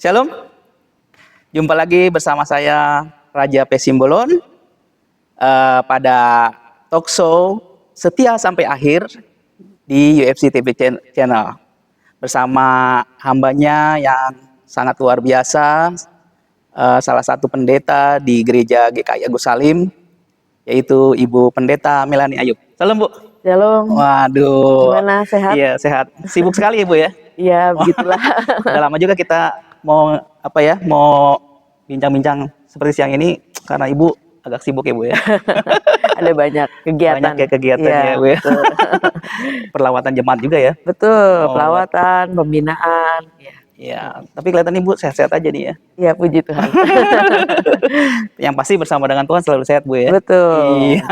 Shalom, jumpa lagi bersama saya Raja P. Simbolon pada talk show Setia Sampai Akhir di UFC TV Channel bersama hambanya yang sangat luar biasa, salah satu pendeta di gereja GKI Agus Salim, yaitu Ibu Pendeta Melani Ayub. Salam, Bu. Shalom. Waduh. Gimana, sehat? Iya, sehat. Sibuk sekali ya, Bu ya. Iya, begitulah. Udah lama juga kita mau bincang-bincang seperti siang ini karena Ibu agak sibuk ya, Bu ya. Ada banyak kegiatan. Banyak ya kegiatannya ya, Bu ya. Perlawatan jemaat juga ya. Betul, pelawatan, pembinaan. Iya, tapi kelihatan Ibu sehat-sehat aja nih ya. Iya, puji Tuhan. Yang pasti bersama dengan Tuhan selalu sehat, Bu ya. Betul. Iya.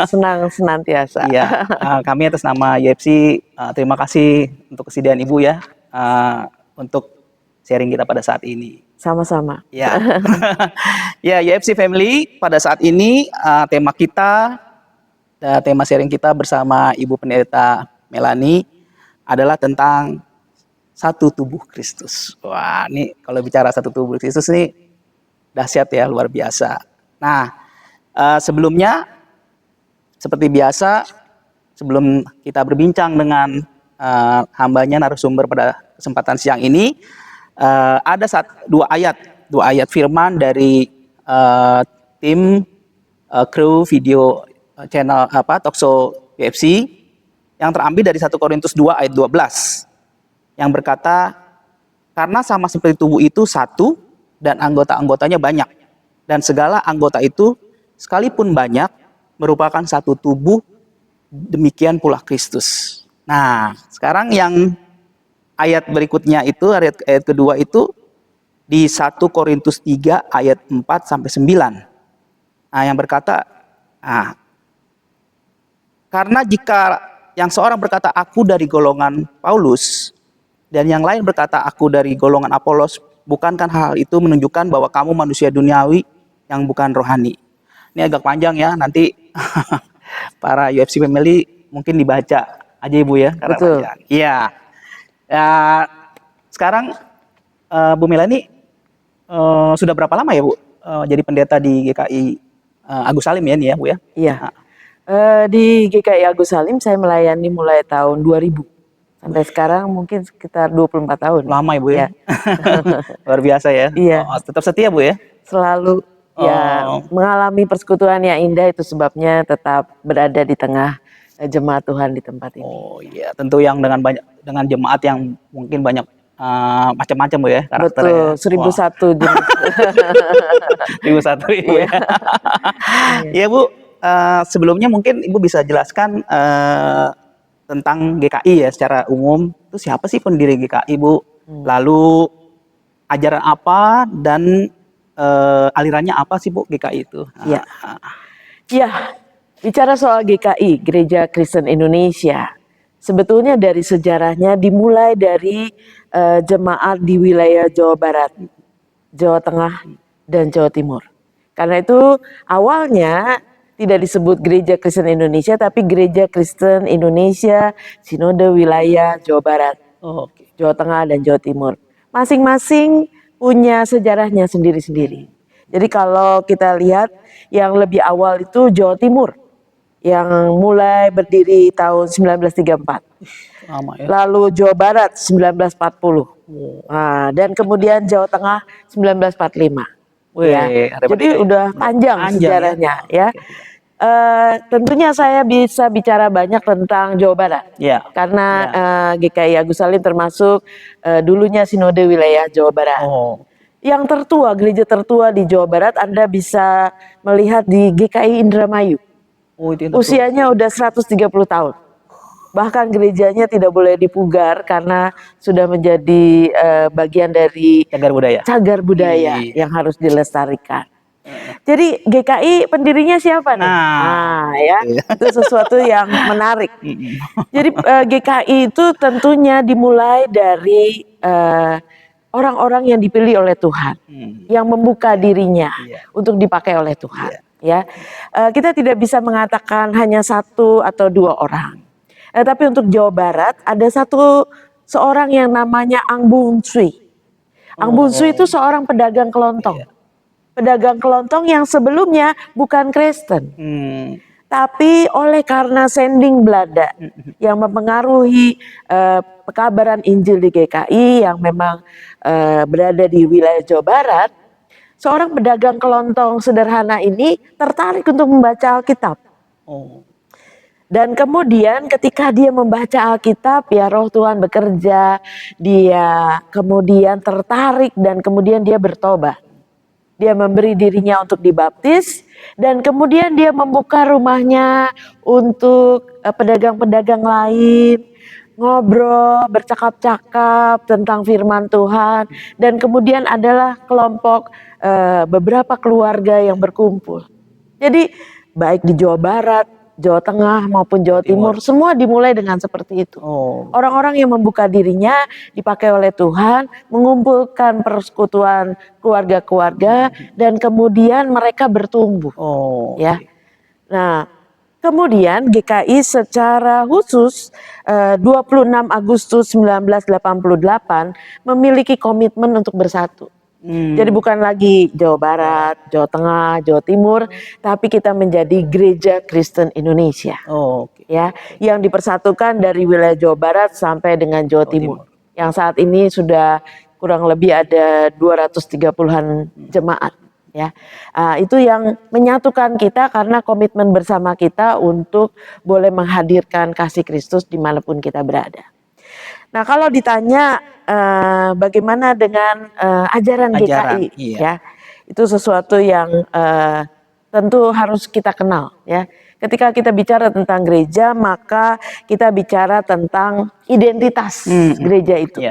Senang senantiasa. Iya, kami atas nama UFC terima kasih untuk kesediaan Ibu ya untuk sharing kita pada saat ini. Sama-sama. Ya, ya UFC Family, pada saat ini tema kita, tema sharing kita bersama Ibu Pendeta Melani adalah tentang satu tubuh Kristus. Wah, ini kalau bicara satu tubuh Kristus ini dahsyat ya, luar biasa. Nah, sebelumnya seperti biasa, sebelum kita berbincang dengan hambanya narasumber pada kesempatan siang ini, ada dua ayat firman dari tim kru video channel talkshow UFC yang terambil dari 1 Korintus 2 ayat 12 yang berkata, karena sama seperti tubuh itu satu dan anggota-anggotanya banyak, dan segala anggota itu sekalipun banyak merupakan satu tubuh, demikian pula Kristus. Nah, sekarang yang ayat berikutnya itu, ayat kedua itu di 1 Korintus 3 ayat 4 sampai 9. Nah, yang berkata, karena jika yang seorang berkata aku dari golongan Paulus dan yang lain berkata aku dari golongan Apolos, bukankah hal itu menunjukkan bahwa kamu manusia duniawi yang bukan rohani? Ini agak panjang ya, nanti para UFC Family mungkin dibaca aja Ibu ya. Betul. Iya. Sekarang Bu Melani sudah berapa lama ya Bu jadi pendeta di GKI Agus Salim ya nih ya Bu ya? Iya. Di GKI Agus Salim saya melayani mulai tahun 2000. Sampai sekarang mungkin sekitar 24 tahun. Lama ya Bu ya? Luar biasa ya? Iya. Tetap setia Bu ya? Selalu ya mengalami persekutuan yang indah, itu sebabnya tetap berada di tengah jemaat Tuhan di tempat ini. Oh iya, tentu yang dengan jemaat yang mungkin banyak macam-macam Bu ya karakternya. Betul, 1001 jenis. 1001 Ibu ya. Iya Bu, sebelumnya mungkin Ibu bisa jelaskan tentang GKI ya secara umum. Itu siapa sih pendiri GKI Bu? Lalu ajaran apa dan alirannya apa sih Bu GKI itu? Iya. Ya, bicara soal GKI, Gereja Kristen Indonesia, sebetulnya dari sejarahnya dimulai dari jemaat di wilayah Jawa Barat, Jawa Tengah, dan Jawa Timur. Karena itu awalnya tidak disebut Gereja Kristen Indonesia, tapi Gereja Kristen Indonesia Sinode Wilayah Jawa Barat, Jawa Tengah, dan Jawa Timur. Masing-masing punya sejarahnya sendiri-sendiri. Jadi kalau kita lihat yang lebih awal itu Jawa Timur, yang mulai berdiri tahun 1934. Lama ya. Lalu Jawa Barat 1940. Nah, dan kemudian Jawa Tengah 1945. Ya. Jadi udah panjang sejarahnya ya. Tentunya saya bisa bicara banyak tentang Jawa Barat, karena GKI Agus Salim termasuk dulunya Sinode Wilayah Jawa Barat. Yang tertua, gereja tertua di Jawa Barat Anda bisa melihat di GKI Indramayu. Usianya udah 130 tahun. Bahkan gerejanya tidak boleh dipugar karena sudah menjadi bagian dari cagar budaya yang harus dilestarikan. Jadi GKI pendirinya siapa nih? Ya, itu sesuatu yang menarik. Jadi GKI itu tentunya dimulai dari orang-orang yang dipilih oleh Tuhan, yang membuka dirinya untuk dipakai oleh Tuhan. Ya, kita tidak bisa mengatakan hanya 1 atau 2 orang. Tapi untuk Jawa Barat ada seorang yang namanya Ang Bung Sui. Ang Bunsu itu seorang pedagang kelontong. Pedagang kelontong yang sebelumnya bukan Kristen. Tapi oleh karena sending Belanda yang mempengaruhi pekabaran Injil di GKI yang memang berada di wilayah Jawa Barat, seorang pedagang kelontong sederhana ini tertarik untuk membaca Alkitab. Dan kemudian ketika dia membaca Alkitab, ya roh Tuhan bekerja, dia kemudian tertarik dan kemudian dia bertobat. Dia memberi dirinya untuk dibaptis dan kemudian dia membuka rumahnya untuk pedagang-pedagang lain, ngobrol, bercakap-cakap tentang firman Tuhan, dan kemudian adalah kelompok beberapa keluarga yang berkumpul. Jadi baik di Jawa Barat, Jawa Tengah maupun Jawa Timur, semua dimulai dengan seperti itu. Orang-orang yang membuka dirinya dipakai oleh Tuhan, mengumpulkan persekutuan keluarga-keluarga, dan kemudian mereka bertumbuh. Ya. Nah, kemudian GKI secara khusus 26 Agustus 1988 memiliki komitmen untuk bersatu. Jadi bukan lagi Jawa Barat, Jawa Tengah, Jawa Timur, tapi kita menjadi Gereja Kristen Indonesia. Ya, yang dipersatukan dari wilayah Jawa Barat sampai dengan Jawa Timur. Yang saat ini sudah kurang lebih ada 230-an jemaat. Ya, itu yang menyatukan kita karena komitmen bersama kita untuk boleh menghadirkan kasih Kristus dimanapun kita berada. Nah, kalau ditanya bagaimana dengan ajaran GKI, ya, itu sesuatu yang tentu harus kita kenal. Ya, ketika kita bicara tentang gereja, maka kita bicara tentang identitas gereja itu.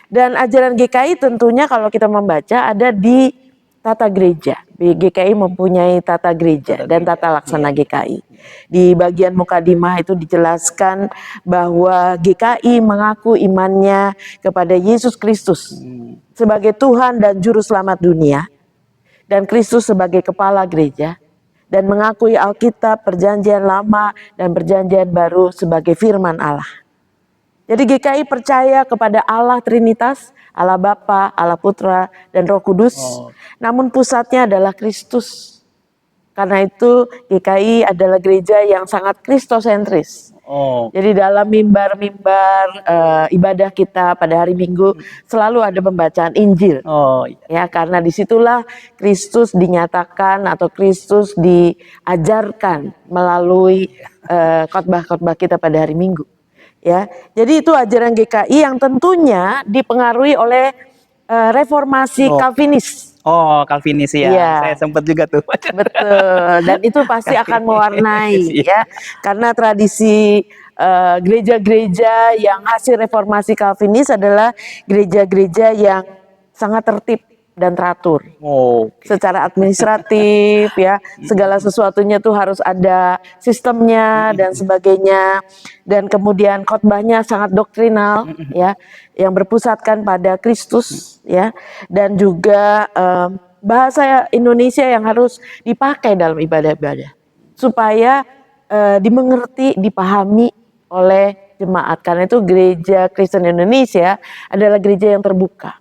Dan ajaran GKI tentunya kalau kita membaca ada di tata gereja. GKI mempunyai tata gereja dan tata laksana GKI. Di bagian mukadimah itu dijelaskan bahwa GKI mengaku imannya kepada Yesus Kristus sebagai Tuhan dan Juru Selamat dunia, dan Kristus sebagai kepala gereja, dan mengakui Alkitab, Perjanjian Lama dan Perjanjian Baru sebagai firman Allah. Jadi GKI percaya kepada Allah Trinitas, Allah Bapa, Allah Putra, dan Roh Kudus. Namun pusatnya adalah Kristus. Karena itu GKI adalah gereja yang sangat kristosentris. Jadi dalam mimbar-mimbar ibadah kita pada hari Minggu selalu ada pembacaan Injil. Ya, karena disitulah Kristus dinyatakan atau Kristus diajarkan melalui khotbah-khotbah kita pada hari Minggu. Ya, jadi itu ajaran GKI yang tentunya dipengaruhi oleh reformasi Calvinis. Calvinis ya. Saya sempat juga tuh. Betul, dan itu pasti akan mewarnai ya, karena tradisi gereja-gereja yang hasil reformasi Calvinis adalah gereja-gereja yang sangat tertib dan teratur. Secara administratif ya, segala sesuatunya tuh harus ada sistemnya dan sebagainya, dan kemudian khotbahnya sangat doktrinal ya, yang berpusatkan pada Kristus ya, dan juga bahasa Indonesia yang harus dipakai dalam ibadah-ibadah supaya dimengerti, dipahami oleh jemaat. Karena itu Gereja Kristen Indonesia adalah gereja yang terbuka.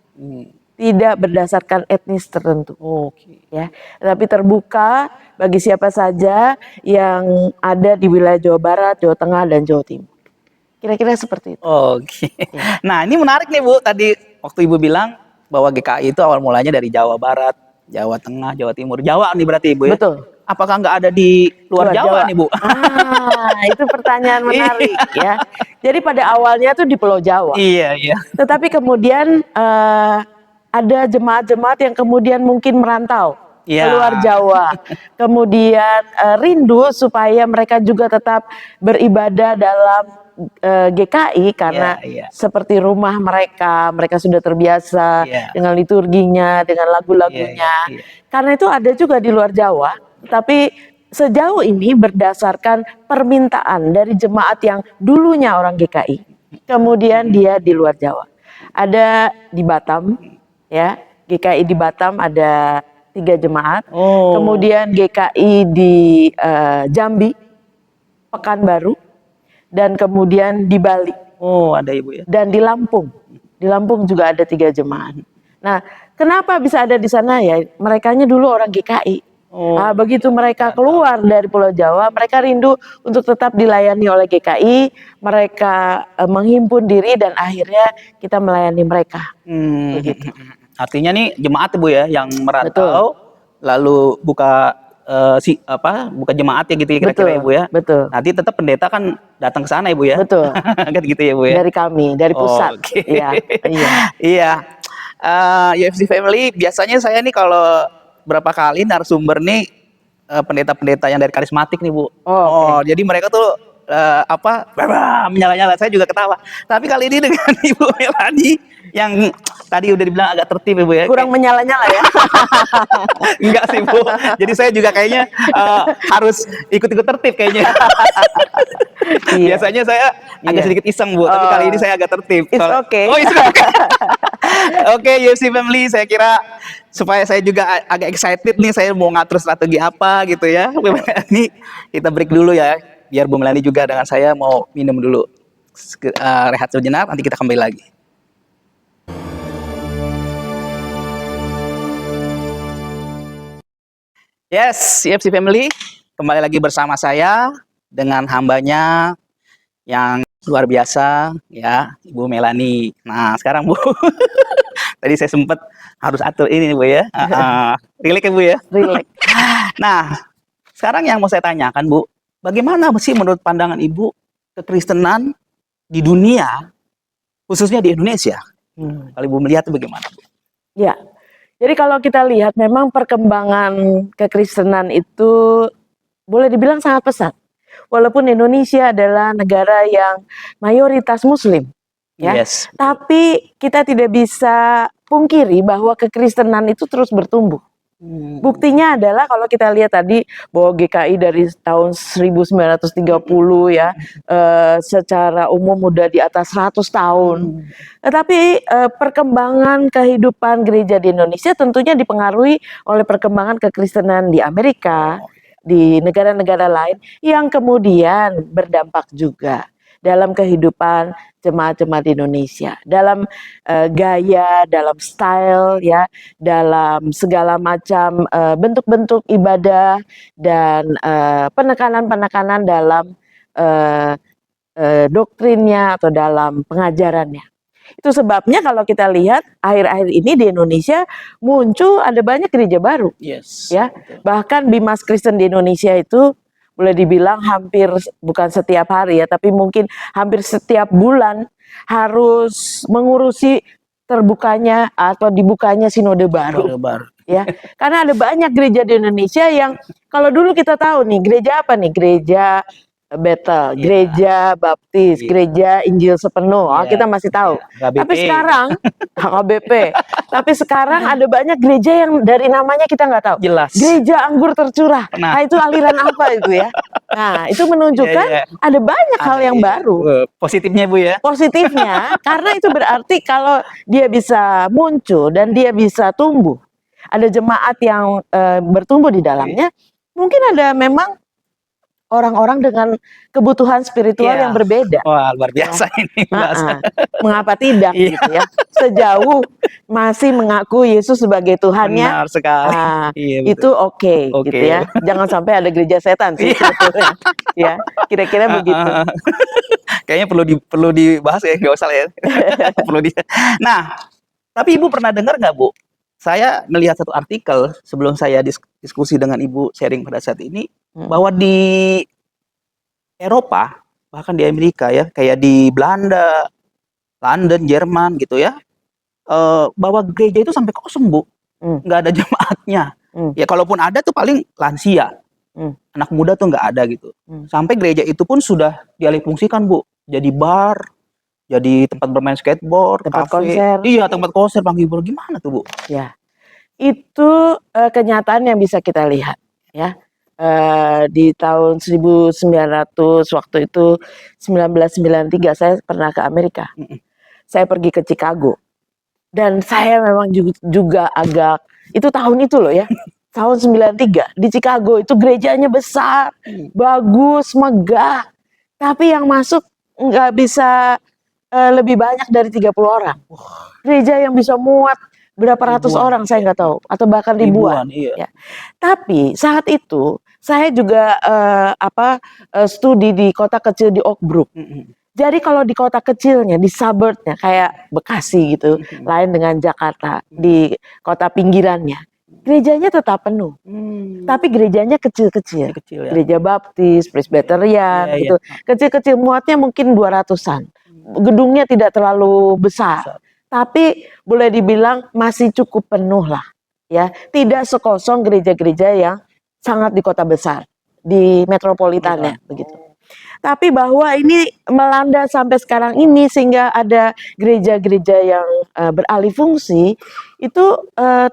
Tidak berdasarkan etnis tertentu, ya, tapi terbuka bagi siapa saja yang ada di wilayah Jawa Barat, Jawa Tengah, dan Jawa Timur. Kira-kira seperti itu. Ya. Nah, ini menarik nih Bu. Tadi waktu Ibu bilang bahwa GKI itu awal mulanya dari Jawa Barat, Jawa Tengah, Jawa Timur. Jawa nih berarti Ibu ya? Betul. Apakah nggak ada di luar Jawa nih Bu? Itu pertanyaan menarik ya. Jadi pada awalnya tuh di Pulau Jawa. Iya. Tetapi kemudian ada jemaat-jemaat yang kemudian mungkin merantau keluar Jawa, kemudian rindu supaya mereka juga tetap beribadah dalam GKI karena seperti rumah mereka sudah terbiasa dengan liturginya, dengan lagu-lagunya. Karena itu ada juga di luar Jawa, tapi sejauh ini berdasarkan permintaan dari jemaat yang dulunya orang GKI, kemudian dia di luar Jawa. Ada di Batam. Ya, GKI di Batam ada 3 jemaat. Kemudian GKI di Jambi, Pekanbaru, dan kemudian di Bali. Ada Ibu ya. Dan di Lampung juga ada 3 jemaat. Nah, kenapa bisa ada di sana ya? Merekanya dulu orang GKI. Begitu mereka keluar dari Pulau Jawa, mereka rindu untuk tetap dilayani oleh GKI. Mereka menghimpun diri dan akhirnya kita melayani mereka. Begitu. Artinya nih jemaat Bu ya yang merantau, Betul. lalu buka buka jemaat ya gitu ya kira-kira Betul, Ibu ya. betul. Nanti tetap pendeta kan datang ke sana Ibu ya. Betul. Kan gitu ya Bu ya. Dari kami, dari pusat. Oke. Iya, iya. Iya. UFC Family biasanya saya nih kalau berapa kali narasumber nih pendeta-pendeta yang dari karismatik nih Bu. Oke. Jadi mereka tuh menyala-nyala, saya juga ketawa. Tapi kali ini dengan Ibu Melani yang tadi udah dibilang agak tertib Ibu ya. Kurang menyala-nyala ya. Enggak sih Bu. Jadi saya juga kayaknya harus ikut-ikut tertib kayaknya. Iya. Biasanya saya agak sedikit iseng Bu, tapi kali ini saya agak tertib. It's okay. Oh, it's okay. Oke, UFC Family, saya kira supaya saya juga agak excited nih, saya mau ngatur strategi apa gitu ya. Ini kita break dulu ya, biar Bu Melani juga dengan saya mau minum dulu. Rehat sejenak, nanti kita kembali lagi. Yes, UFC Family, kembali lagi bersama saya dengan hambanya yang luar biasa ya, Ibu Melani. Nah, sekarang Bu, tadi saya sempat harus atur ini Bu ya. Relax ya Bu ya. Relax. Nah, sekarang yang mau saya tanyakan Bu, bagaimana sih menurut pandangan Ibu kekristenan di dunia, khususnya di Indonesia? Kalau Ibu melihat itu bagaimana Bu? Ya, jadi kalau kita lihat memang perkembangan kekristenan itu boleh dibilang sangat pesat. Walaupun Indonesia adalah negara yang mayoritas Muslim, ya, Yes. tapi kita tidak bisa pungkiri bahwa kekristenan itu terus bertumbuh. Buktinya adalah kalau kita lihat tadi bahwa GKI dari tahun 1930 ya, secara umum udah di atas 100 tahun. Tetapi perkembangan kehidupan gereja di Indonesia tentunya dipengaruhi oleh perkembangan kekristenan di Amerika, di negara-negara lain yang kemudian berdampak juga dalam kehidupan jemaat-jemaat di Indonesia, dalam gaya, dalam style ya, dalam segala macam bentuk-bentuk ibadah dan penekanan-penekanan dalam doktrinnya atau dalam pengajarannya. Itu sebabnya kalau kita lihat akhir-akhir ini di Indonesia muncul ada banyak gereja baru. Yes. Ya, bahkan Bimas Kristen di Indonesia itu boleh dibilang hampir bukan setiap hari ya, tapi mungkin hampir setiap bulan harus mengurusi terbukanya atau dibukanya sinode baru. Ya, karena ada banyak gereja di Indonesia yang kalau dulu kita tahu nih gereja apa nih, gereja Bethel, gereja Baptis, gereja Injil Sepenuh, kita masih tahu. Tapi sekarang HKBP, tapi sekarang ada banyak gereja yang dari namanya kita nggak tahu. Jelas. Gereja Anggur Tercurah. Nah, itu aliran apa itu ya? Nah, itu menunjukkan ada banyak hal yang baru. Positifnya Bu ya. Positifnya, karena itu berarti kalau dia bisa muncul dan dia bisa tumbuh, ada jemaat yang bertumbuh di dalamnya, mungkin ada memang orang-orang dengan kebutuhan spiritual yang berbeda. Wah, luar biasa ini. Mengapa tidak gitu ya? Sejauh masih mengaku Yesus sebagai Tuhannya. Benar sekali. Itu oke, gitu ya. Jangan sampai ada gereja setan sih. Ya, kira-kira begitu. Kayaknya perlu dibahas ya, nggak usah lah ya. Nah, tapi Ibu pernah dengar nggak Bu? Saya melihat satu artikel sebelum saya diskusi dengan Ibu sharing pada saat ini, bahwa di Eropa, bahkan di Amerika ya, kayak di Belanda, London, Jerman gitu ya, bahwa gereja itu sampai kosong Bu, nggak ada jemaatnya. Ya kalaupun ada tuh paling lansia, anak muda tuh nggak ada gitu. Sampai gereja itu pun sudah dialihfungsikan Bu, jadi bar, jadi tempat bermain skateboard, tempat kafe, konser. Iya, tempat konser, penghibur. Gimana tuh Bu? Ya, itu kenyataan yang bisa kita lihat ya. Di tahun 1900 waktu itu 1993 saya pernah ke Amerika. Saya pergi ke Chicago. Dan saya memang juga agak itu tahun itu loh ya. Tahun 93 di Chicago itu gerejanya besar, bagus, megah. Tapi yang masuk nggak bisa lebih banyak dari 30 orang. Gereja yang bisa muat berapa ratus orang saya nggak tahu, atau bahkan ribuan. Iya. Ya. Tapi saat itu saya juga studi di kota kecil di Oak Brook. Jadi kalau di kota kecilnya, di suburbnya kayak Bekasi gitu, lain dengan Jakarta, di kota pinggirannya, gerejanya tetap penuh. Tapi gerejanya kecil-kecil. Kecil, ya. Gereja Baptis, Presbyterian gitu. Kecil-kecil, muatnya mungkin 200-an. Gedungnya tidak terlalu besar. Tapi boleh dibilang masih cukup penuh lah. Ya, tidak sekosong gereja-gereja yang sangat di kota besar, di metropolitannya begitu. Tapi bahwa ini melanda sampai sekarang ini sehingga ada gereja-gereja yang beralih fungsi, itu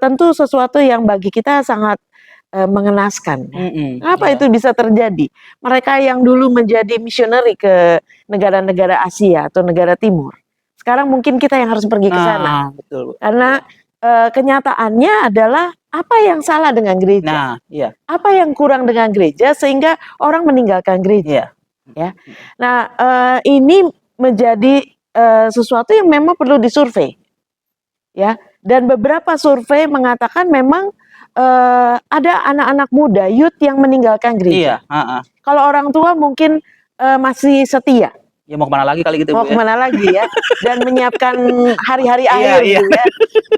tentu sesuatu yang bagi kita sangat mengenaskan. Apa itu bisa terjadi? Mereka yang dulu menjadi misioneri ke negara-negara Asia atau negara Timur, sekarang mungkin kita yang harus pergi ke sana. Betul. Karena kenyataannya adalah apa yang salah dengan gereja? Apa yang kurang dengan gereja sehingga orang meninggalkan gereja? Ya. Nah, ini menjadi sesuatu yang memang perlu disurvei. Ya. Dan beberapa survei mengatakan memang ada anak-anak muda, youth yang meninggalkan gereja. Kalau orang tua mungkin masih setia. Ya mau kemana lagi kali gitu, mau kemana lagi ya, dan menyiapkan hari-hari akhir gitu ya.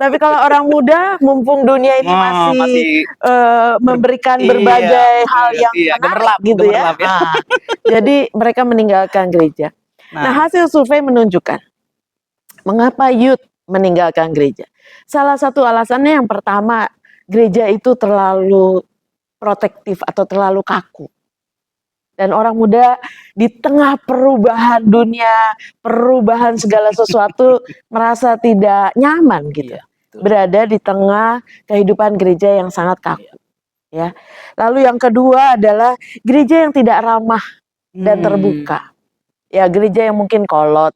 Tapi kalau orang muda, mumpung dunia ini masih memberikan berbagai hal yang menarik gitu ya. Jadi mereka meninggalkan gereja. Nah, hasil survei menunjukkan mengapa youth meninggalkan gereja. Salah satu alasannya yang pertama, gereja itu terlalu protektif atau terlalu kaku. Dan orang muda di tengah perubahan dunia, perubahan segala sesuatu merasa tidak nyaman gitu. Berada di tengah kehidupan gereja yang sangat kaku. Ya. Lalu yang kedua adalah gereja yang tidak ramah dan terbuka. Ya, gereja yang mungkin kolot,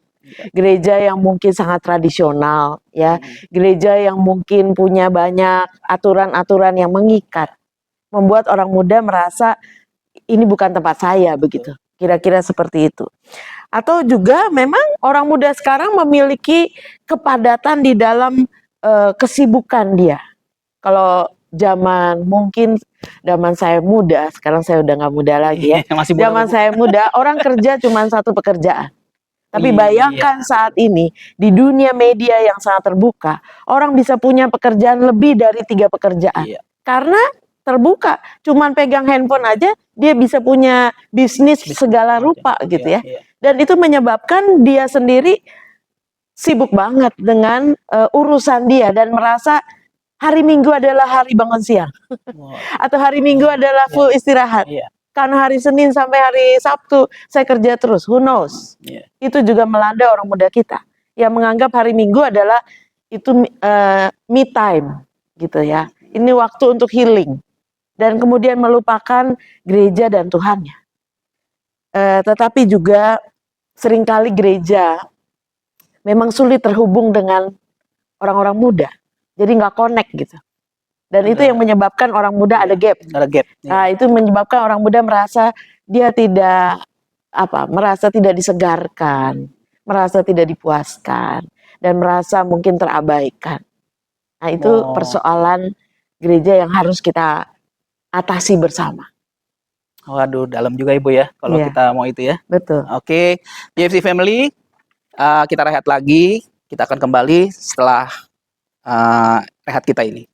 gereja yang mungkin sangat tradisional, ya. Gereja yang mungkin punya banyak aturan-aturan yang mengikat. Membuat orang muda merasa ini bukan tempat saya begitu, kira-kira seperti itu. Atau juga memang orang muda sekarang memiliki kepadatan di dalam kesibukan dia. Kalau mungkin zaman saya muda, sekarang saya udah nggak muda lagi ya. Zaman saya muda orang kerja cuma satu pekerjaan. Tapi bayangkan saat ini di dunia media yang sangat terbuka, orang bisa punya pekerjaan lebih dari 3 pekerjaan. Karena terbuka, cuman pegang handphone aja dia bisa punya bisnis segala rupa gitu ya. Dan itu menyebabkan dia sendiri sibuk banget dengan urusan dia dan merasa hari Minggu adalah hari bangun siang. Atau hari Minggu adalah full istirahat. Karena hari Senin sampai hari Sabtu saya kerja terus, who knows. Itu juga melanda orang muda kita yang menganggap hari Minggu adalah itu me time gitu ya. Ini waktu untuk healing. Dan kemudian melupakan gereja dan Tuhannya. Tetapi juga seringkali gereja memang sulit terhubung dengan orang-orang muda. Jadi nggak connect gitu. Dan itu yang menyebabkan orang muda ada gap. Nah, itu menyebabkan orang muda merasa dia merasa tidak disegarkan, merasa tidak dipuaskan, dan merasa mungkin terabaikan. Nah, itu persoalan gereja yang harus kita atasi bersama. Waduh, dalam juga Ibu ya, kalau kita mau itu ya. Betul. Oke, YFC Family, kita rehat lagi. Kita akan kembali setelah rehat kita ini.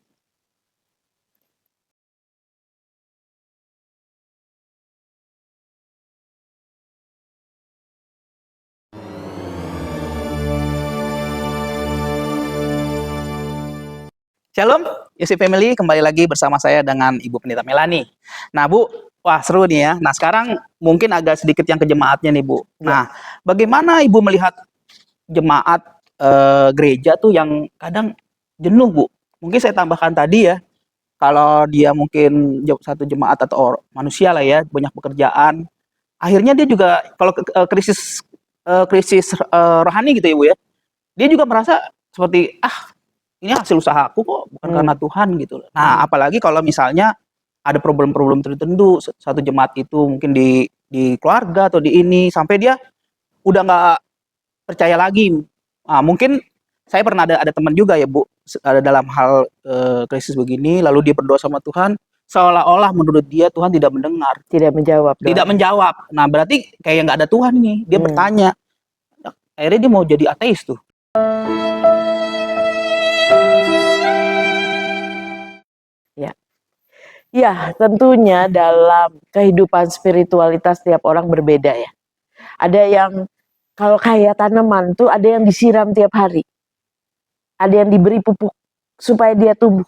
Shalom, YFC Family, kembali lagi bersama saya dengan Ibu Pendeta Melani. Nah Bu, wah seru nih ya. Nah sekarang mungkin agak sedikit yang ke jemaatnya nih Bu. Nah, bagaimana Ibu melihat jemaat gereja tuh yang kadang jenuh Bu? Mungkin saya tambahkan tadi ya, kalau dia mungkin satu jemaat atau manusia lah ya, banyak pekerjaan, akhirnya dia juga kalau krisis rohani gitu ya Bu ya, dia juga merasa seperti ini hasil usahaku kok, bukan karena Tuhan gitu. Nah, apalagi kalau misalnya ada problem-problem tertentu, satu jemaat itu mungkin di keluarga atau di ini, sampai dia udah nggak percaya lagi. Nah, mungkin saya pernah ada teman juga ya Bu, ada dalam hal krisis begini, lalu dia berdoa sama Tuhan, seolah-olah menurut dia Tuhan tidak mendengar, Tidak menjawab doa. tidak menjawab. Nah, berarti kayak nggak ada Tuhan nih. Dia bertanya. Akhirnya dia mau jadi ateis tuh. Ya, tentunya dalam kehidupan spiritualitas tiap orang berbeda ya. Ada yang kalau kayak tanaman tuh ada yang disiram tiap hari. Ada yang diberi pupuk supaya dia tumbuh.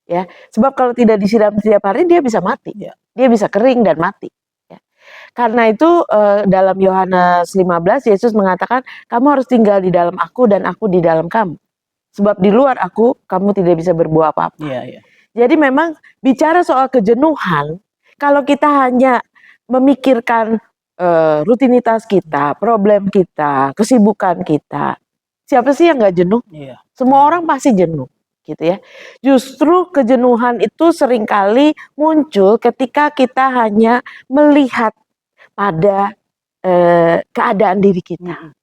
Ya, sebab kalau tidak disiram tiap hari dia bisa mati. Ya. Dia bisa kering dan mati. Ya. Karena itu dalam Yohanes 15 Yesus mengatakan kamu harus tinggal di dalam aku dan aku di dalam kamu. Sebab di luar aku kamu tidak bisa berbuat apa-apa. Iya. Jadi memang bicara soal kejenuhan, kalau kita hanya memikirkan rutinitas kita, problem kita, kesibukan kita, siapa sih yang nggak jenuh? Iya. Semua orang pasti jenuh, gitu ya. Justru kejenuhan itu seringkali muncul ketika kita hanya melihat pada keadaan diri kita.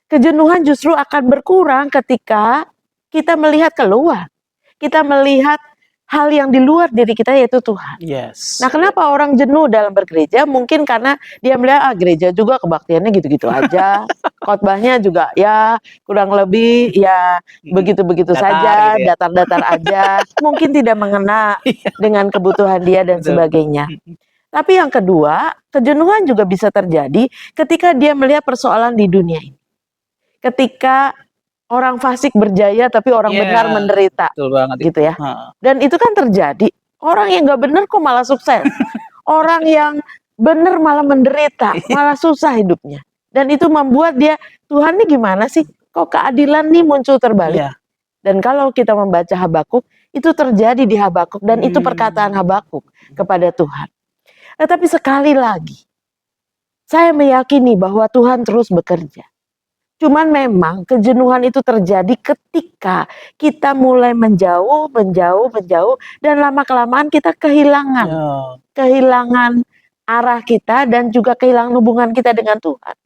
Kejenuhan justru akan berkurang ketika kita melihat keluar. Kita melihat hal yang di luar diri kita yaitu Tuhan. Yes. Nah, kenapa orang jenuh dalam bergereja? Mungkin karena dia melihat gereja juga kebaktiannya gitu-gitu aja. Khotbahnya juga ya kurang lebih ya begitu-begitu saja, gitu ya. datar-datar aja. Mungkin tidak mengena dengan kebutuhan dia dan sebagainya. Tapi yang kedua, kejenuhan juga bisa terjadi ketika dia melihat persoalan di dunia ini. Ketika orang fasik berjaya tapi orang benar menderita. Betul banget gitu ya. Dan itu kan terjadi. Orang yang gak benar kok malah sukses. Orang yang benar malah menderita, malah susah hidupnya. Dan itu membuat dia, Tuhan nih gimana sih? Kok keadilan nih muncul terbalik? Dan kalau kita membaca Habakuk, itu terjadi di Habakuk. Dan itu perkataan Habakuk kepada Tuhan. Tetapi sekali lagi, saya meyakini bahwa Tuhan terus bekerja. Cuman memang kejenuhan itu terjadi ketika kita mulai menjauh, dan lama-kelamaan kita kehilangan arah kita dan juga kehilangan hubungan kita dengan Tuhan.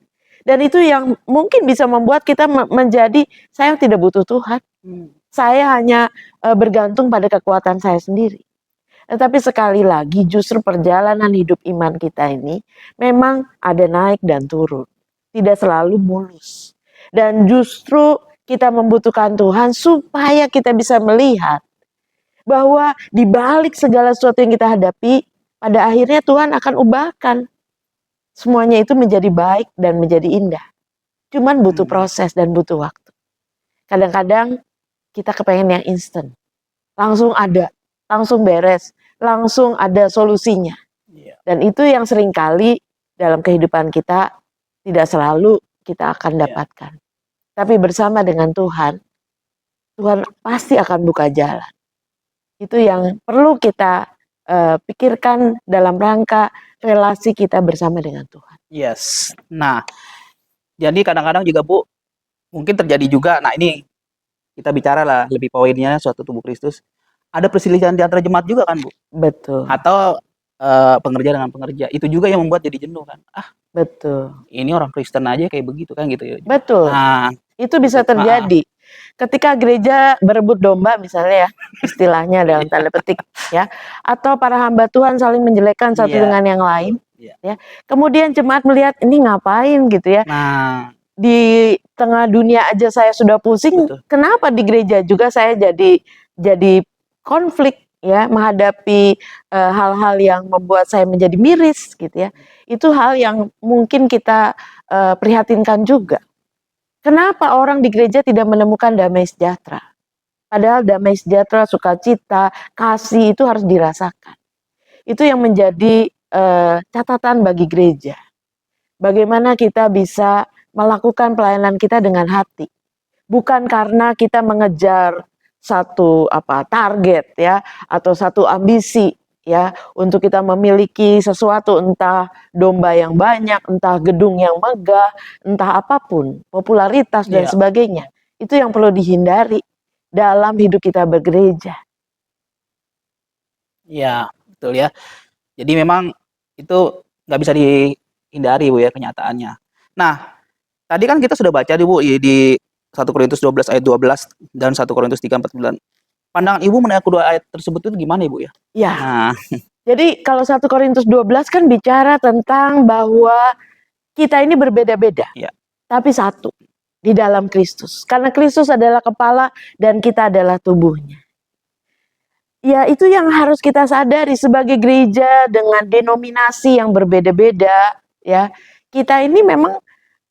Dan itu yang mungkin bisa membuat kita menjadi, saya tidak butuh Tuhan. Saya hanya bergantung pada kekuatan saya sendiri. Tetapi sekali lagi justru perjalanan hidup iman kita ini memang ada naik dan turun. Tidak selalu mulus. Dan justru kita membutuhkan Tuhan supaya kita bisa melihat bahwa di balik segala sesuatu yang kita hadapi, pada akhirnya Tuhan akan ubahkan semuanya itu menjadi baik dan menjadi indah. Cuman butuh proses dan butuh waktu. Kadang-kadang kita kepengen yang instan, langsung ada, langsung beres, langsung ada solusinya. Dan itu yang seringkali dalam kehidupan kita tidak selalu kita akan dapatkan. Tapi bersama dengan Tuhan, Tuhan pasti akan buka jalan. Itu yang perlu kita pikirkan dalam rangka relasi kita bersama dengan Tuhan. Yes. Nah, jadi kadang-kadang juga Bu, mungkin terjadi juga, nah ini kita bicara lah lebih poinnya suatu tubuh Kristus. Ada perselisihan di antara jemaat juga kan Bu? Betul. Atau pengerja dengan pengerja. Itu juga yang membuat jadi jenuh kan. Betul. Ini orang Kristen aja kayak begitu kan gitu ya. Betul. Nah, itu bisa terjadi. Ketika gereja berebut domba misalnya ya, istilahnya dalam tanda petik ya, atau para hamba Tuhan saling menjelekkan satu dengan yang lain, ya. Kemudian jemaat melihat ini ngapain gitu ya. Nah, di tengah dunia aja saya sudah pusing, kenapa di gereja juga saya jadi konflik ya, menghadapi hal-hal yang membuat saya menjadi miris gitu ya. Itu hal yang mungkin kita prihatinkan juga. Kenapa orang di gereja tidak menemukan damai sejahtera? Padahal damai sejahtera, sukacita, kasih itu harus dirasakan. Itu yang menjadi catatan bagi gereja. Bagaimana kita bisa melakukan pelayanan kita dengan hati. Bukan karena kita mengejar satu target ya, atau satu ambisi ya, untuk kita memiliki sesuatu, entah domba yang banyak, entah gedung yang megah, entah apapun, popularitas dan sebagainya. Itu yang perlu dihindari dalam hidup kita bergereja. Iya, betul ya. Jadi memang itu nggak bisa dihindari Bu ya kenyataannya. Nah, tadi kan kita sudah baca Bu di 1 Korintus 12 ayat 12 dan 1 Korintus 3:49. Pandangan Ibu mengenai kedua ayat tersebut itu gimana Ibu ya? Ya. Nah, Jadi kalau 1 Korintus 12 kan bicara tentang bahwa kita ini berbeda-beda, ya. tapi satu di dalam Kristus. Karena Kristus adalah kepala dan kita adalah tubuhnya. Ya, itu yang harus kita sadari sebagai gereja dengan denominasi yang berbeda-beda, ya. Kita ini memang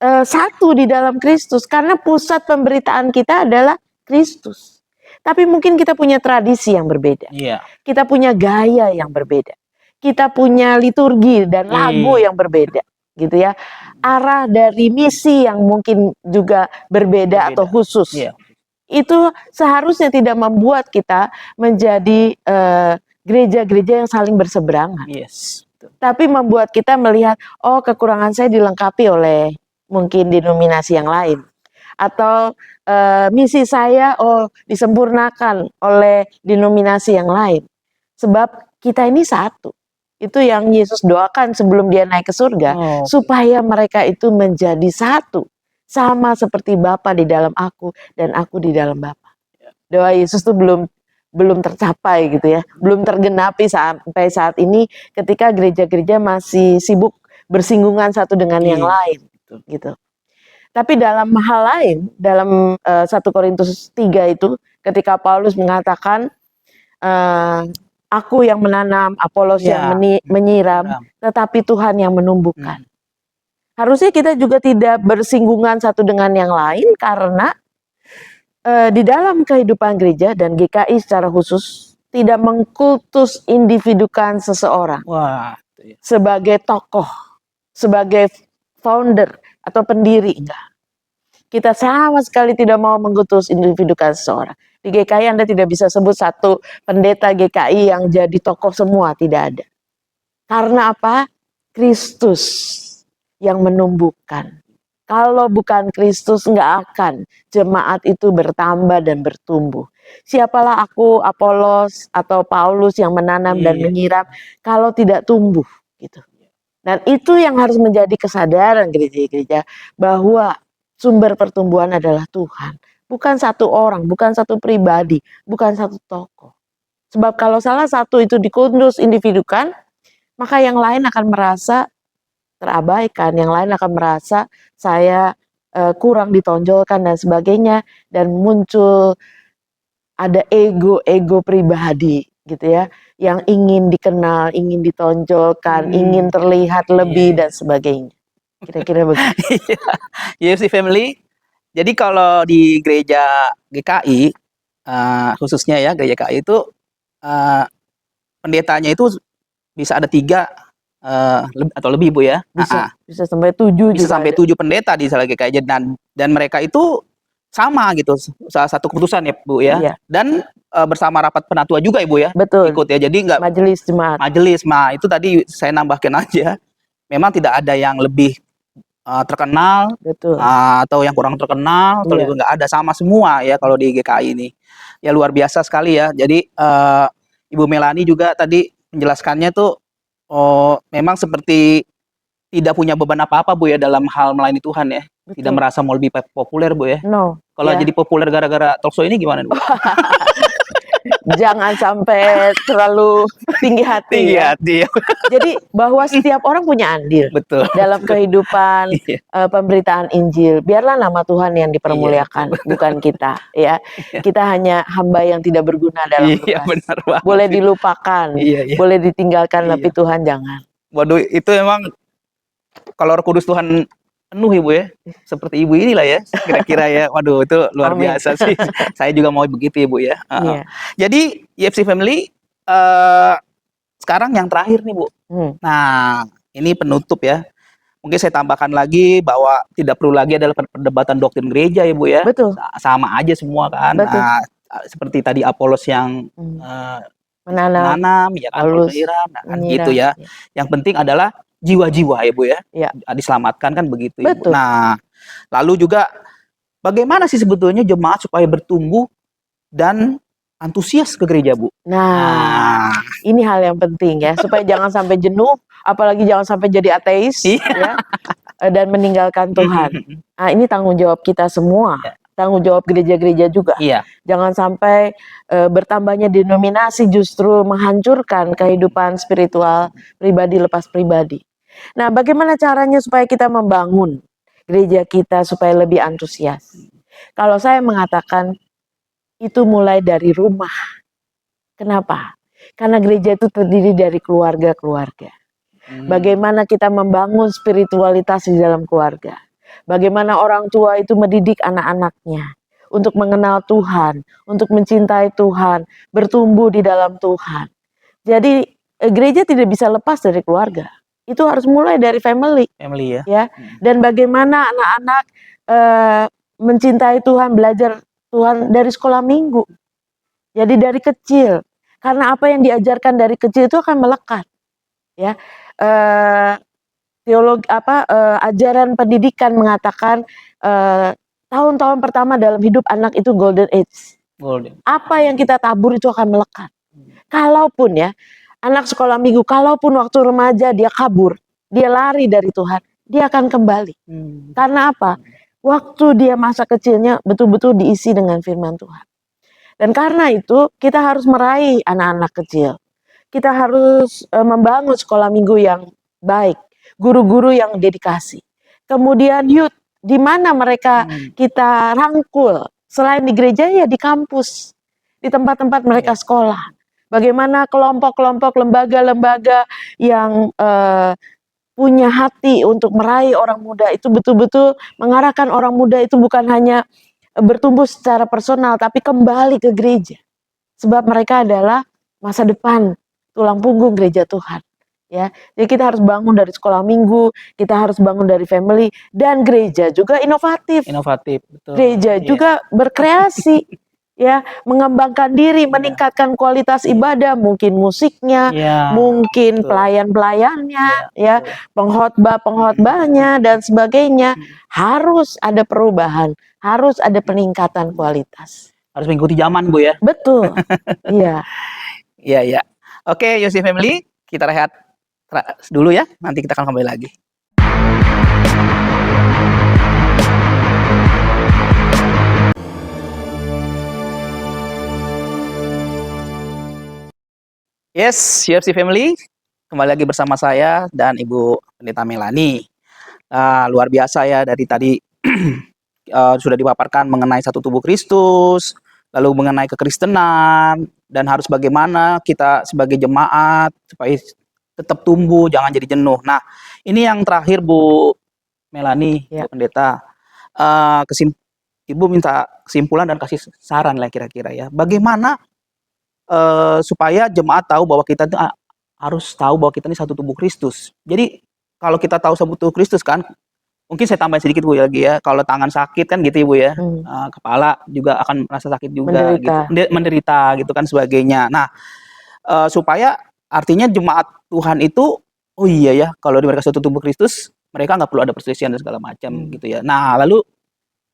satu di dalam Kristus karena pusat pemberitaan kita adalah Kristus. Tapi mungkin kita punya tradisi yang berbeda. Iya. Kita punya gaya yang berbeda. Kita punya liturgi dan lagu yang berbeda, gitu ya. Arah dari misi yang mungkin juga berbeda atau khusus. Iya. Itu seharusnya tidak membuat kita menjadi gereja-gereja yang saling berseberangan. Yes. Tapi membuat kita melihat, oh kekurangan saya dilengkapi oleh mungkin denominasi yang lain. Atau misi saya disempurnakan oleh denominasi yang lain. Sebab kita ini satu. Itu yang Yesus doakan sebelum dia naik ke surga. Supaya mereka itu menjadi satu. Sama seperti Bapa di dalam aku dan aku di dalam Bapa. Doa Yesus itu belum tercapai gitu ya. Belum tergenapi sampai saat ini ketika gereja-gereja masih sibuk bersinggungan satu dengan yang lain. Gitu. Tapi dalam hal lain, dalam 1 Korintus 3 itu, ketika Paulus mengatakan, aku yang menanam, Apolos yang menyiram, tetapi Tuhan yang menumbuhkan. Harusnya kita juga tidak bersinggungan satu dengan yang lain, karena di dalam kehidupan gereja dan GKI secara khusus, tidak mengkultus individukan seseorang. Sebagai tokoh, sebagai founder, atau pendiri, enggak. Kita sama sekali tidak mau mengutus individukan seseorang. Di GKI Anda tidak bisa sebut satu pendeta GKI yang jadi tokoh semua, tidak ada. Karena apa? Kristus yang menumbuhkan. Kalau bukan Kristus, enggak akan jemaat itu bertambah dan bertumbuh. Siapalah aku, Apolos atau Paulus yang menanam dan menyiram kalau tidak tumbuh, gitu. Dan itu yang harus menjadi kesadaran gereja-gereja, bahwa sumber pertumbuhan adalah Tuhan. Bukan satu orang, bukan satu pribadi, bukan satu tokoh. Sebab kalau salah satu itu dikudus individukan, maka yang lain akan merasa terabaikan, yang lain akan merasa saya kurang ditonjolkan dan sebagainya. Dan muncul ada ego pribadi gitu ya, yang ingin dikenal, ingin ditonjolkan, ingin terlihat lebih dan sebagainya. Kira-kira begitu. UFC Family. Jadi kalau di gereja GKI, khususnya ya gereja GKI itu pendetanya itu bisa ada 3 atau lebih Bu ya. Bisa sampai 7. Bisa sampai 7 pendeta di salah GKI, dan mereka itu sama gitu, salah satu keputusan ya Bu ya. Dan bersama rapat penatua juga Ibu ya. Betul. Ikut ya. Jadi enggak majelis jemaat. Itu tadi saya nambahkan aja. Memang tidak ada yang lebih terkenal, atau yang kurang terkenal, atau juga enggak ada, sama semua ya kalau di GKI ini. Ya luar biasa sekali ya. Jadi Ibu Melani juga tadi menjelaskannya tuh memang seperti tidak punya beban apa-apa Bu ya dalam hal melayani Tuhan ya. Betul. Tidak merasa mau lebih populer Bu ya. Kalau jadi populer gara-gara talkshow ini gimana Bu? Jangan sampai terlalu tinggi hati. Jadi bahwa setiap orang punya andil. Betul. Dalam kehidupan pemberitaan Injil. Biarlah nama Tuhan yang dipermuliakan, bukan kita. Ya, kita hanya hamba yang tidak berguna dalam tugas. Boleh dilupakan, boleh ditinggalkan, tapi Tuhan jangan. Waduh, itu emang kalau Roh Kudus Tuhan penuh Ibu ya, seperti Ibu inilah ya, kira-kira ya. Waduh, itu luar biasa sih. Saya juga mau begitu Ibu ya. Jadi UFC Family, sekarang yang terakhir nih Bu. Nah, ini penutup ya. Mungkin saya tambahkan lagi bahwa tidak perlu lagi adalah perdebatan doktrin gereja ya Bu ya. Betul. Sama aja semua kan. Betul. Nah, seperti tadi Apolos yang menanam, ya kan, kan gitu ya. Yang penting adalah jiwa-jiwa ya Bu ya, diselamatkan kan begitu. Betul. Nah, lalu juga bagaimana sih sebetulnya jemaat supaya bertumbuh dan antusias ke gereja Bu? Nah, ini hal yang penting ya, supaya jangan sampai jenuh, apalagi jangan sampai jadi ateis ya, dan meninggalkan Tuhan. Nah, ini tanggung jawab kita semua tanggung jawab gereja-gereja juga. Iya. Jangan sampai bertambahnya denominasi justru menghancurkan kehidupan spiritual pribadi lepas pribadi. Nah, bagaimana caranya supaya kita membangun gereja kita supaya lebih antusias? Kalau saya mengatakan itu mulai dari rumah. Kenapa? Karena gereja itu terdiri dari keluarga-keluarga. Bagaimana kita membangun spiritualitas di dalam keluarga. Bagaimana orang tua itu mendidik anak-anaknya untuk mengenal Tuhan, untuk mencintai Tuhan, bertumbuh di dalam Tuhan. Jadi gereja tidak bisa lepas dari keluarga. Itu harus mulai dari family ya. Dan bagaimana anak-anak mencintai Tuhan, belajar Tuhan dari sekolah minggu. Jadi dari kecil. Karena apa yang diajarkan dari kecil itu akan melekat. Ya. Ajaran pendidikan mengatakan tahun-tahun pertama dalam hidup anak itu golden age. Apa yang kita tabur itu akan melekat. Kalaupun ya anak sekolah minggu, kalaupun waktu remaja dia kabur, dia lari dari Tuhan, dia akan kembali. Karena apa? Waktu dia masa kecilnya betul-betul diisi dengan firman Tuhan. Dan karena itu kita harus meraih anak-anak kecil. Kita harus membangun sekolah minggu yang baik, guru-guru yang dedikasi. Kemudian youth, di mana mereka kita rangkul. Selain di gereja ya di kampus, di tempat-tempat mereka sekolah. Bagaimana kelompok-kelompok, lembaga-lembaga yang punya hati untuk meraih orang muda itu betul-betul mengarahkan orang muda itu bukan hanya bertumbuh secara personal tapi kembali ke gereja. Sebab mereka adalah masa depan, tulang punggung gereja Tuhan. Ya, jadi kita harus bangun dari sekolah minggu, kita harus bangun dari family, dan gereja juga inovatif. Betul. Gereja juga berkreasi, ya, mengembangkan diri, meningkatkan kualitas ibadah, mungkin musiknya, mungkin pelayan-pelayannya, ya, pengkhotbah-pengkhotbahnya dan sebagainya. Harus ada perubahan, harus ada peningkatan kualitas. Harus mengikuti zaman, Bu ya. Betul. Iya. Iya. Oke, Yosi Family, kita rehat dulu ya. Nanti kita akan kembali lagi. Yes, UFC Family, kembali lagi bersama saya dan Ibu Pendeta Melani. Luar biasa ya, dari tadi sudah dipaparkan mengenai satu tubuh Kristus, lalu mengenai kekristenan, dan harus bagaimana kita sebagai jemaat supaya tetap tumbuh, jangan jadi jenuh. Nah, ini yang terakhir Bu Melani, Bu Pendeta, Ibu minta kesimpulan dan kasih saran lah kira-kira ya. Bagaimana supaya jemaat tahu bahwa kita harus tahu bahwa kita ini satu tubuh Kristus. Jadi kalau kita tahu satu tubuh Kristus kan, mungkin saya tambahin sedikit Bu lagi ya. Kalau tangan sakit kan gitu ya Bu ya, kepala juga akan merasa sakit juga, menderita gitu kan sebagainya. Nah, supaya artinya jemaat Tuhan itu, oh iya ya, kalau mereka satu tubuh Kristus, mereka nggak perlu ada perselisihan dan segala macam gitu ya. Nah, lalu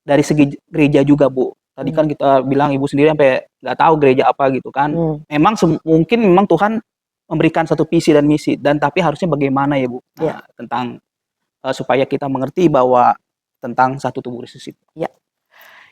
dari segi gereja juga Bu. Tadi kan kita bilang Ibu sendiri sampai nggak tahu gereja apa gitu kan. Memang mungkin memang Tuhan memberikan satu visi dan misi, dan tapi harusnya bagaimana ya Bu? Nah, tentang supaya kita mengerti bahwa tentang satu tubuh Kristus itu.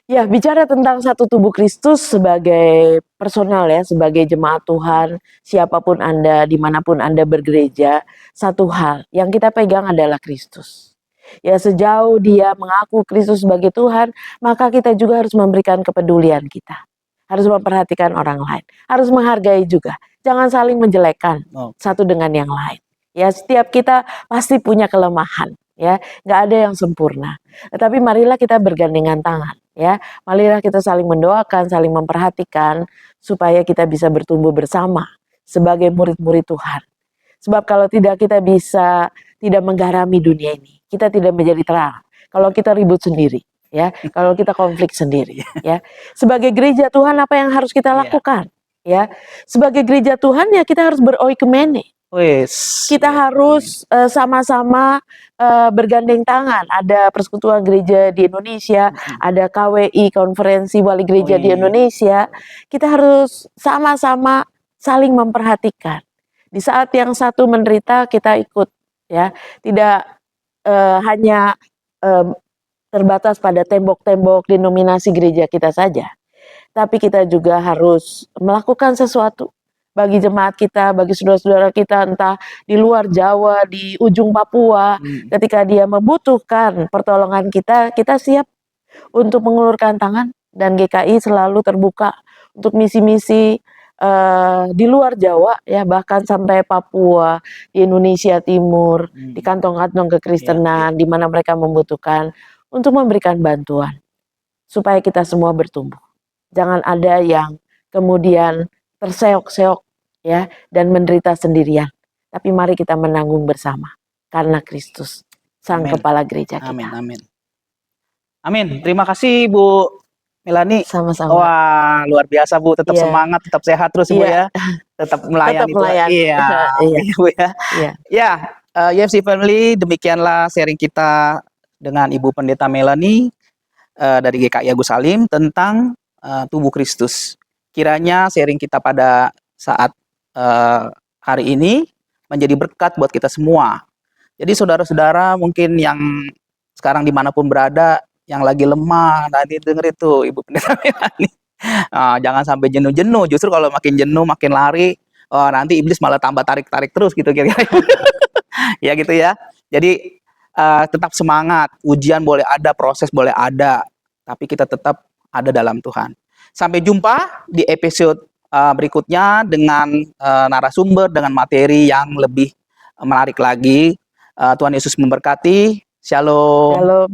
Ya, bicara tentang satu tubuh Kristus sebagai personal ya, sebagai jemaat Tuhan, siapapun Anda, dimanapun Anda bergereja, satu hal yang kita pegang adalah Kristus. Ya, sejauh dia mengaku Kristus sebagai Tuhan, maka kita juga harus memberikan kepedulian kita. Harus memperhatikan orang lain, harus menghargai juga. Jangan saling menjelekkan satu dengan yang lain. Ya, setiap kita pasti punya kelemahan, ya, nggak ada yang sempurna. Tetapi marilah kita bergandengan tangan, ya. Marilah kita saling mendoakan, saling memperhatikan supaya kita bisa bertumbuh bersama sebagai murid-murid Tuhan. Sebab kalau tidak, kita bisa tidak menggarami dunia ini. Kita tidak menjadi terang. Kalau kita ribut sendiri, ya. Kalau kita konflik sendiri, ya. Sebagai gereja Tuhan, apa yang harus kita lakukan? Ya. Sebagai gereja Tuhan, ya kita harus beroikumene. Kita harus sama-sama bergandeng tangan. Ada Persekutuan Gereja di Indonesia, ada KWI, Konferensi Wali Gereja di Indonesia. Kita harus sama-sama saling memperhatikan. Di saat yang satu menderita, kita ikut, ya. Tidak hanya terbatas pada tembok-tembok denominasi gereja kita saja, tapi kita juga harus melakukan sesuatu bagi jemaat kita, bagi saudara-saudara kita, entah di luar Jawa, di ujung Papua, ketika dia membutuhkan pertolongan kita, kita siap untuk mengulurkan tangan, dan GKI selalu terbuka untuk misi-misi di luar Jawa, ya, bahkan sampai Papua, di Indonesia Timur, di kantong-kantong kekristenan, di mana mereka membutuhkan, untuk memberikan bantuan supaya kita semua bertumbuh. Jangan ada yang kemudian terseok-seok, ya, dan menderita sendirian. Tapi mari kita menanggung bersama karena Kristus, Sang Kepala Gereja kita. Amin, amin. Amin. Terima kasih Bu Melani. Sama-sama. Wah, luar biasa Bu, tetap semangat, tetap sehat terus Bu ya. Tetap melayani Tuhan. Iya, Bu ya. Ya, YFC Family, demikianlah sharing kita dengan Ibu Pendeta Melani dari GKI Agus Salim tentang tubuh Kristus. Kiranya sharing kita pada saat hari ini menjadi berkat buat kita semua. Jadi saudara-saudara mungkin yang sekarang dimanapun berada, yang lagi lemah, nanti denger itu Ibu Pendeta Melani. Jangan sampai jenuh-jenuh. Justru kalau makin jenuh, makin lari, nanti iblis malah tambah tarik-tarik terus gitu kira-kira. Ya gitu ya. Jadi tetap semangat. Ujian boleh ada, proses boleh ada, tapi kita tetap ada dalam Tuhan. Sampai jumpa di episode berikutnya dengan narasumber, dengan materi yang lebih menarik lagi. Tuhan Yesus memberkati. Shalom. Shalom.